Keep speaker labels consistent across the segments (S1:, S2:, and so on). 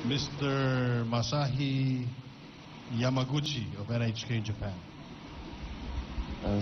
S1: Mr. Masahi Yamaguchi of NHK Japan.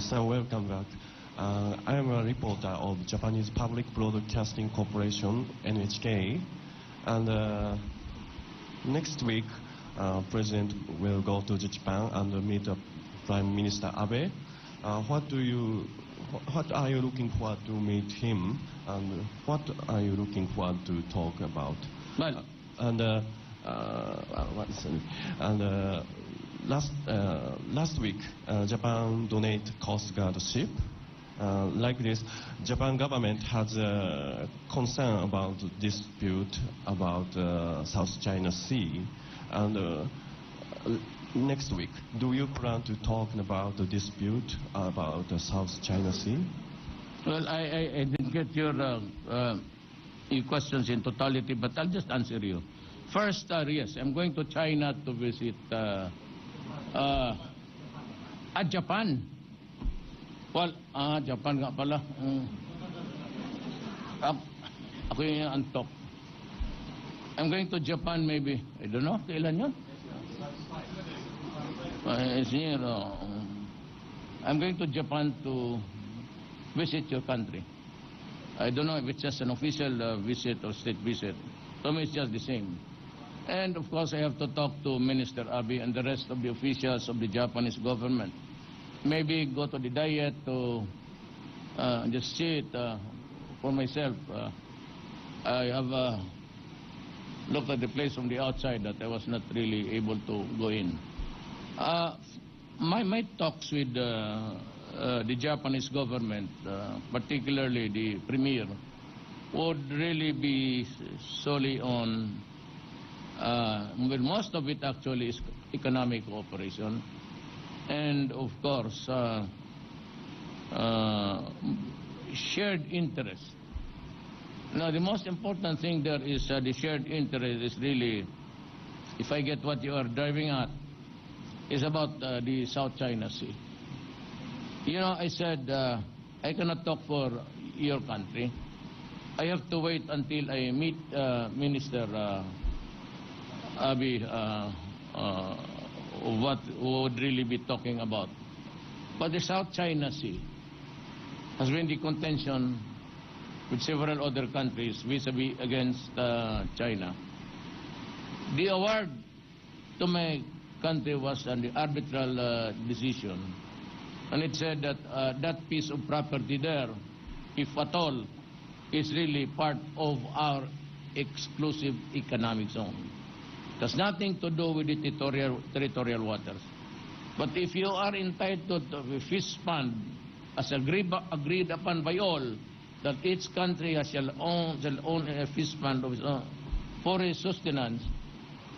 S2: So welcome back. I am a reporter of Japanese Public Broadcasting Corporation, NHK, and next week President will go to Japan and meet Prime Minister Abe. What are you looking forward to meet him, and what are you looking forward to talk about?
S3: Well,
S2: last week, Japan donated Coast Guard ship. Like this, Japan government has a concern about dispute about South China Sea, and next week, do you plan to talk about the dispute about the South China Sea?
S3: well, I didn't get your questions in totality, but I'll just answer you. First, yes, I'm going to China to visit Japan. Well, Japan nga pala. Ako yung antok. I'm going to Japan maybe. I don't know, kailan yun? I'm going to Japan to visit your country. I don't know if it's just an official visit or state visit. To me, it's just the same. And of course, I have to talk to Minister Abe and the rest of the officials of the Japanese government. Maybe go to the diet to just see it for myself. I have looked at the place from the outside that I was not really able to go in. My talks with the Japanese government, particularly the premier, would really be solely on, well, most of it actually is economic cooperation, and of course shared interest. Now the most important thing there is the shared interest is really, if I get what you are driving at, is about the South China Sea. You know, I said I cannot talk for your country. I have to wait until I meet Minister Abe, what would really be talking about. But the South China Sea has been the contention with several other countries vis-a-vis against China. The award to my country was an arbitral decision, and it said that that piece of property there, if at all, is really part of our exclusive economic zone. It has nothing to do with the territorial waters. But if you are entitled to a fish fund, as agreed upon by all, that each country shall own a fish fund of its own for its sustenance,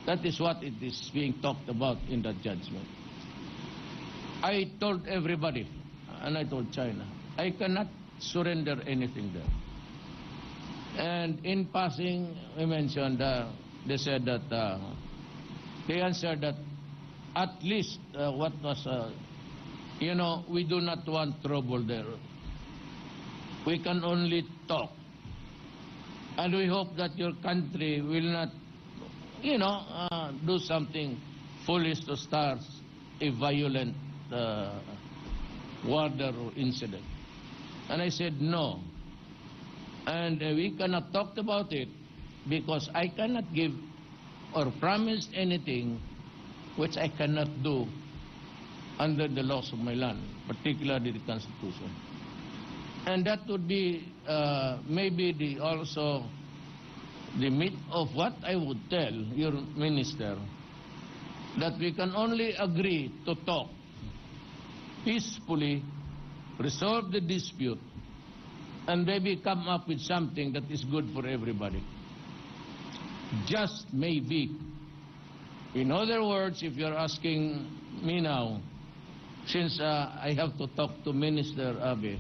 S3: that is what it is being talked about in that judgment. I told everybody, and I told China, I cannot surrender anything there. And in passing, we mentioned, they said that, they answered that at least what was, you know, we do not want trouble there. We can only talk. And we hope that your country will not, you know, do something foolish to start a violent water incident. And I said no. And we cannot talk about it because I cannot give or promise anything which I cannot do under the laws of my land, particularly the Constitution. And that would be maybe also the meat of what I would tell your minister, that we can only agree to talk peacefully, resolve the dispute, and maybe come up with something that is good for everybody. Just maybe. In other words, if you're asking me now, since I have to talk to Minister Abe,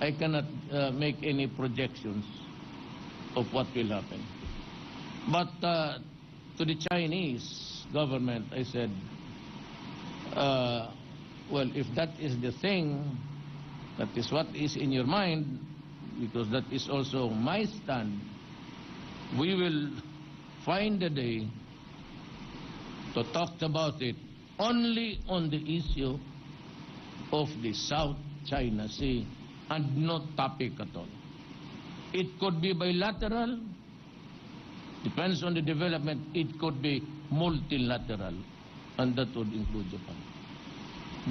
S3: I cannot make any projections of what will happen. But to the Chinese government, I said, well, if that is the thing, that is what is in your mind, because that is also my stand, we will find a day to talk about it only on the issue of the South China Sea and no topic at all. It could be bilateral, depends on the development. It could be multilateral, and that would include Japan.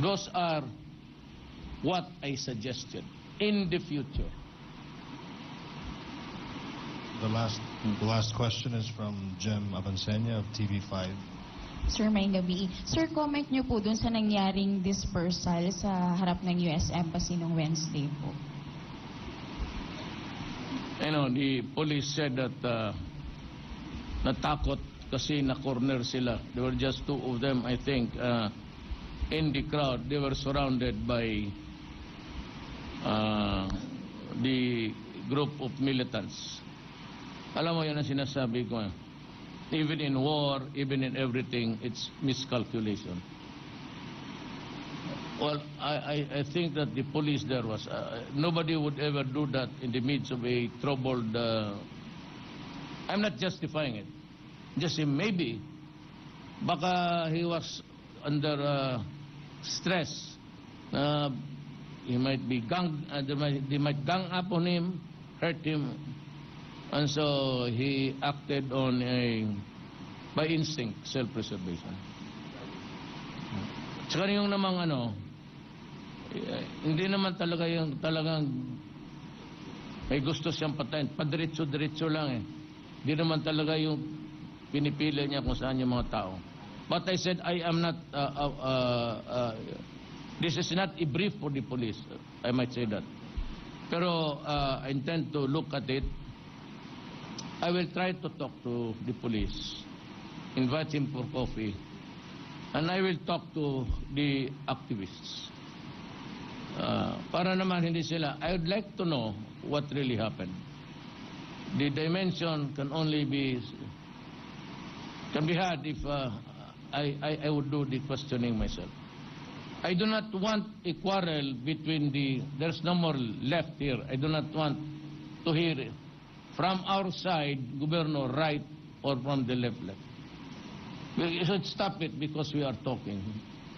S3: Those are what I suggested in the future.
S1: The last question is from Jem Avancena of TV5.
S4: Sir, may gabi. Sir, comment niyo po dun sa nangyaring dispersal sa harap ng US Embassy noong Wednesday po.
S3: You know, the police said that natakot kasi na-corner sila. There were just two of them, I think, in the crowd. They were surrounded by the group of militants. Alam mo, yan ang sinasabi ko. Even in war, even in everything, it's miscalculation. Well, I think that the police there was... nobody would ever do that in the midst of a troubled... I'm not justifying it. Just say maybe. Baka he was under stress. He might be they might gang up on him, hurt him. And so he acted on by instinct, self-preservation. Tsaka yung namang hindi naman talagang may gusto siyang patayin. Padiretso-diretso lang eh. Hindi naman talaga yung pinipili niya kung saan yung mga tao. But I said, I am not, this is not a brief for the police. I might say that. Pero I intend to look at it. I will try to talk to the police, invite him for coffee, and I will talk to the activists. Para naman hindi sila, I would like to know what really happened. The dimension can be had if I would do the questioning myself. I do not want a quarrel between there's no more left here. I do not want to hear it. From our side, Governor, right, or from the left. We should stop it because we are talking.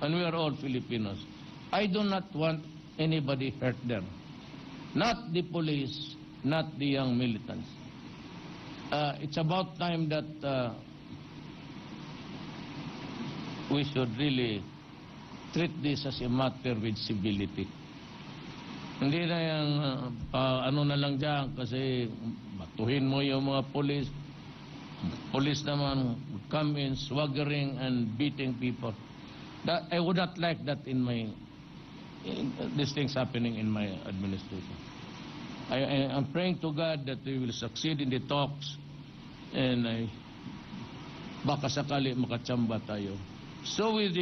S3: And we are all Filipinos. I do not want anybody hurt them. Not the police, not the young militants. It's about time that we should really treat this as a matter with civility. Hindi na yung na lang dyan kasi batuhin mo yung mga police. Police naman would come in swaggering and beating people. I would not like that these things happening in my administration. I'm praying to God that we will succeed in the talks and baka sakali makachamba tayo. So with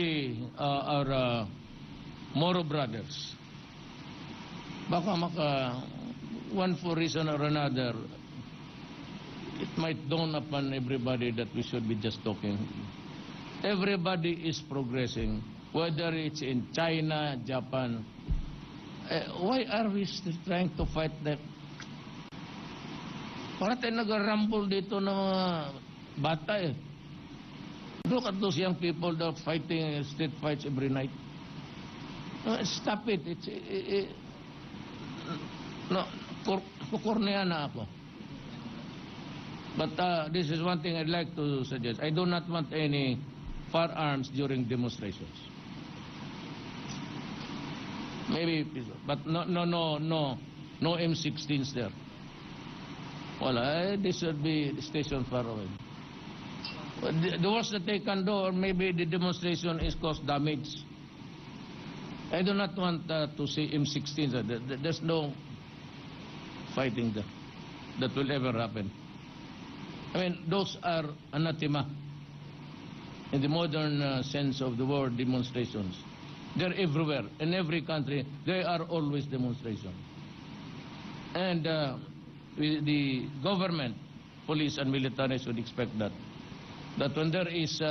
S3: our Moro brothers, baka one for reason or another, it might dawn upon everybody that we should be just talking. Everybody is progressing, whether it's in China, Japan. Why are we still trying to fight them? Para tayo nag-rumble dito ng mga bata eh. Look at those young people that are fighting street fights every night. Stop it. No, kukurniya na ako. But this is one thing I'd like to suggest. I do not want any firearms during demonstrations. Maybe, but no M16s there. Well, this should be stationed far away. The worst that they can do, or maybe the demonstration is cause damage. I do not want to see M16s. There's no fighting there that will ever happen. I mean, those are anathema in the modern sense of the word, demonstrations. They're everywhere. In every country, there are always demonstrations. And the government, police and military should expect that when there is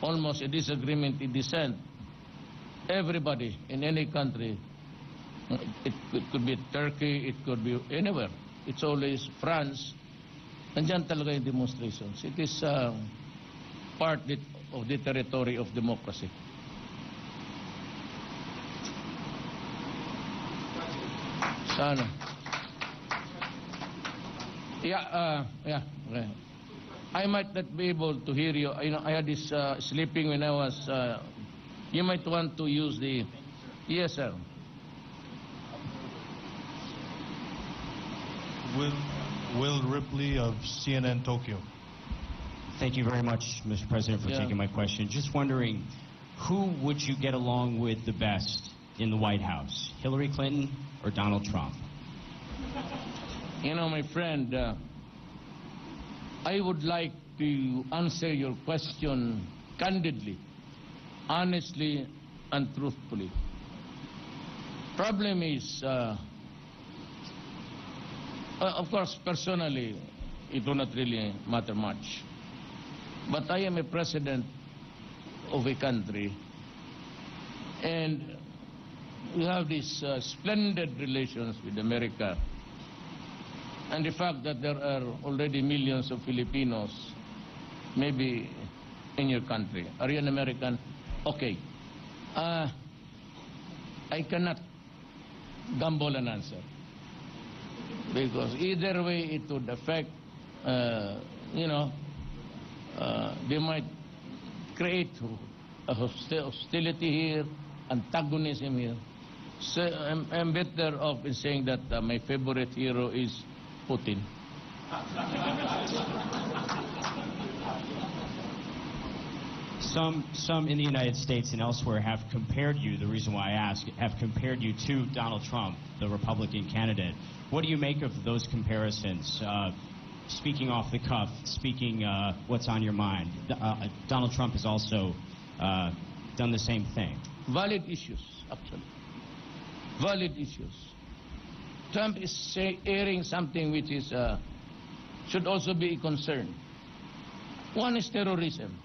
S3: almost a disagreement in dissent, everybody in any country, it could be Turkey, it could be anywhere. It's always France. Nandiyan talaga yung demonstrations. It is part of the territory of democracy. Sana. Yeah. Okay. I might not be able to hear you. You know, I had this sleeping when I was. You might want to use the. Yes, sir.
S1: Will Ripley of CNN Tokyo.
S5: Thank you very much, Mr. President, for taking my question. Just wondering, who would you get along with the best in the White House, Hillary Clinton or Donald Trump?
S3: You know, my friend, I would like to answer your question candidly, honestly, and truthfully. Problem is, of course, personally, it will not really matter much. But I am a president of a country, and we have these splendid relations with America. And the fact that there are already millions of Filipinos, maybe in your country. Are you an American? Okay. I cannot gamble an answer. Because either way it would affect, they might create a hostility here, antagonism here. So I'm better off in saying that my favorite hero is Putin.
S5: Some in the United States and elsewhere have compared you, the reason why I ask, have compared you to Donald Trump, the Republican candidate. What do you make of those comparisons? Speaking off the cuff, speaking what's on your mind. Donald Trump has also done the same thing.
S3: Valid issues, actually. Valid issues. Trump is airing something which is should also be a concern. One is terrorism.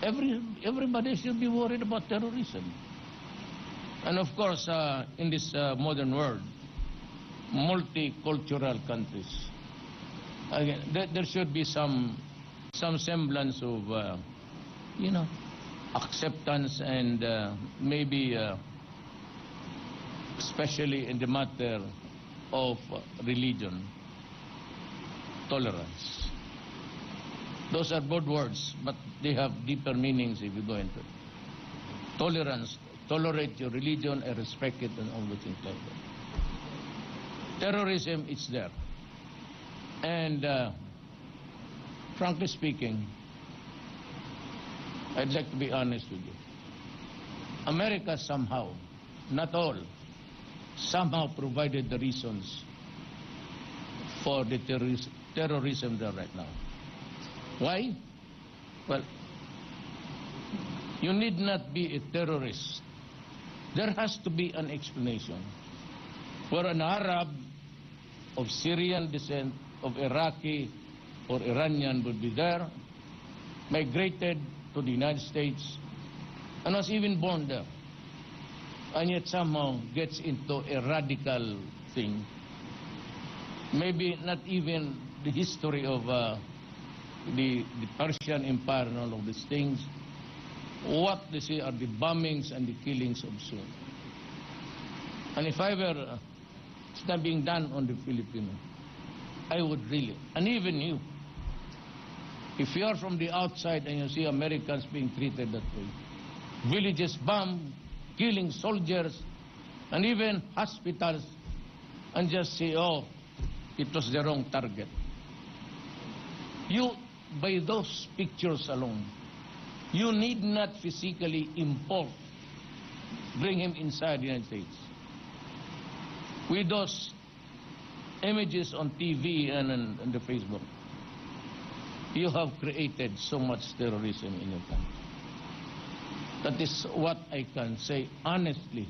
S3: Everybody should be worried about terrorism. And of course, in this modern world, multicultural countries, again, there should be some semblance of, acceptance and maybe, especially in the matter of religion, tolerance. Those are good words, but they have deeper meanings if you go into it. Tolerance, tolerate your religion and respect it and all the things like that. Terrorism is there. And frankly speaking, I'd like to be honest with you. America somehow, not all, somehow provided the reasons for the terrorism there right now. Why? Well, you need not be a terrorist. There has to be an explanation. For an Arab of Syrian descent, of Iraqi or Iranian would be there, migrated to the United States, and was even born there, and yet somehow gets into a radical thing. Maybe not even the history of the Persian Empire and all of these things. What they say are the bombings and the killings of Sunni. And if I were it's not being done on the Filipino, I would really, and even you, if you are from the outside and you see Americans being treated that way, villages bombed, killing soldiers, and even hospitals, and just say, oh, it was the wrong target. You, by those pictures alone, you need not physically bring him inside the United States. With those images on TV and the Facebook, you have created so much terrorism in your country. That is what I can say honestly,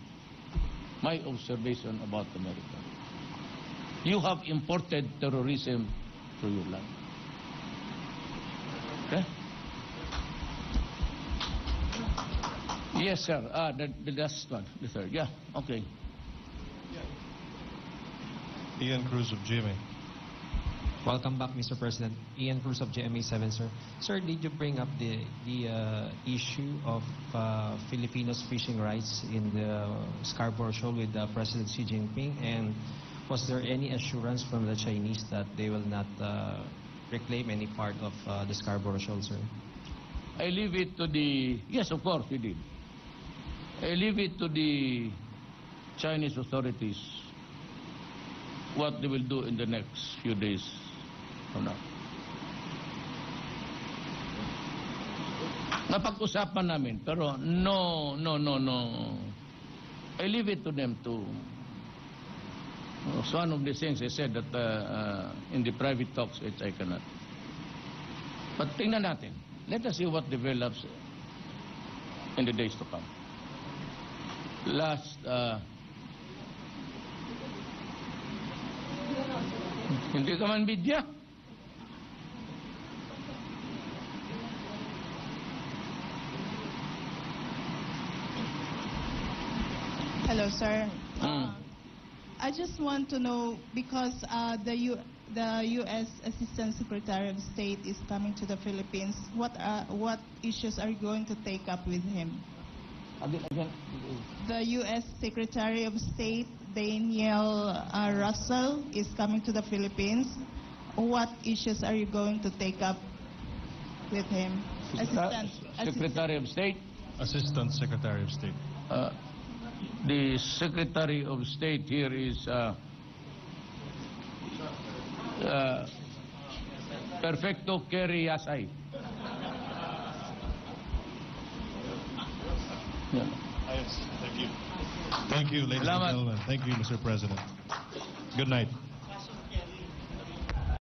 S3: my observation about America. You have imported terrorism to your land. Okay? Yes, sir. The last one, the third. Yeah, okay.
S1: Ian Cruz of GMA.
S6: Welcome back, Mr. President. Ian Cruz of GMA7, sir. Sir, did you bring up the issue of Filipinos' fishing rights in the Scarborough Shoal with President Xi Jinping? And was there any assurance from the Chinese that they will not reclaim any part of the Scarborough Shoal, sir?
S3: I leave it to the... Yes, of course, we did. I leave it to the Chinese authorities what they will do in the next few days from now. Napag-usapan namin, pero no. I leave it to them to... So one of the things I said that in the private talks, which I cannot. But tingnan natin. Let us see what develops in the days to come. Last, hindi ka man bidya.
S7: Hello, sir. I just want to know, because the U.S. Assistant Secretary of State is coming to the Philippines, what issues are you going to take up with him?
S3: Again.
S7: The U.S. Secretary of State, Daniel Russell, is coming to the Philippines. What issues are you going to take up with him?
S3: Secretary of State?
S1: Assistant Secretary of State.
S3: The Secretary of State here is Perfecto Kerry Yasay. Yeah.
S1: Yes, thank you. Thank you, ladies and gentlemen. Thank you, Mr. President. Good night.